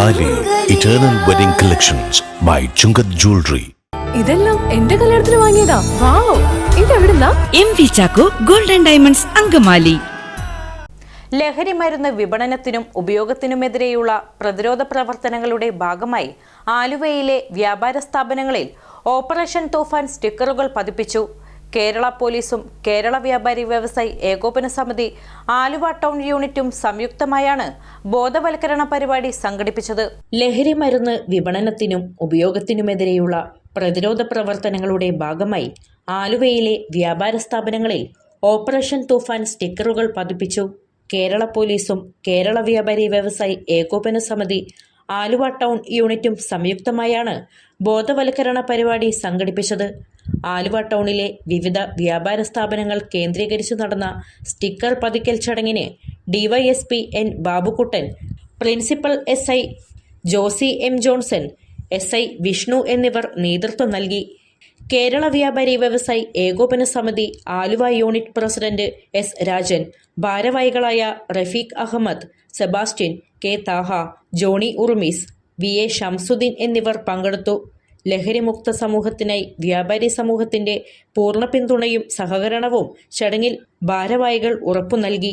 താലി eternal wedding collections by Chungath jewellery. ഇതെല്ലാം എന്റെ കല്യാണത്തിന് വാങ്ങിയതാ. വാവ്, ഇതെവിടുന്നാ? MV Chacko golden diamonds Angamaly. ലഹരി മരുന്ന് വിപണനത്തിനും ഉപയോഗത്തിനുമെതിരെയുള്ള പ്രതിരോധ പ്രവർത്തനങ്ങളുടെ ഭാഗമായി ആലുവയിലെ വ്യാപാര സ്ഥാപനങ്ങളിൽ ഓപ്പറേഷൻ തൂഫാൻ സ്റ്റിക്കറുകൾ പതിപ്പിച്ചു. കേരള പോലീസും കേരള വ്യാപാരി വ്യവസായി ഏകോപന സമിതി ആലുവ ടൗൺ യൂണിറ്റും സംയുക്തമായാണ് ബോധവൽക്കരണ പരിപാടി സംഘടിപ്പിച്ചത്. ലഹരി മരുന്ന് വിപണനത്തിനും ഉപയോഗത്തിനുമെതിരെയുള്ള പ്രതിരോധ പ്രവർത്തനങ്ങളുടെ ഭാഗമായി ആലുവയിലെ വ്യാപാര സ്ഥാപനങ്ങളിൽ ഓപ്പറേഷൻ തൂഫാൻ സ്റ്റിക്കറുകൾ പതിപ്പിച്ചു. കേരള പോലീസും കേരള വ്യാപാരി വ്യവസായി ഏകോപന സമിതി ആലുവ ടൗൺ യൂണിറ്റും സംയുക്തമായാണ് ബോധവൽക്കരണ പരിപാടി സംഘടിപ്പിച്ചത്. ആലുവ ടൗണിലെ വിവിധ വ്യാപാര സ്ഥാപനങ്ങൾ കേന്ദ്രീകരിച്ചു നടന്ന സ്റ്റിക്കർ പതിക്കൽ ചടങ്ങിന് DYSP N Babukuttan, principal SI Josy M Johnson, SI Vishnu എന്നിവർ നേതൃത്വം നൽകി. കേരള വ്യാപാരി വ്യവസായി ഏകോപന സമിതി Aluva unit president S Rajan, ഭാരവാഹികളായ Rafeeq Ahammed, Sebastian, K Thaha, Johny Urumees, VA Shamsudheen എന്നിവർ പങ്കെടുത്തു. ലഹരിമുക്ത സമൂഹത്തിനായി വ്യാപാരി സമൂഹത്തിന്റെ പൂർണ്ണ പിന്തുണയും സഹകരണവും ചടങ്ങിൽ ഭാരവാഹികൾ ഉറപ്പു നൽകി.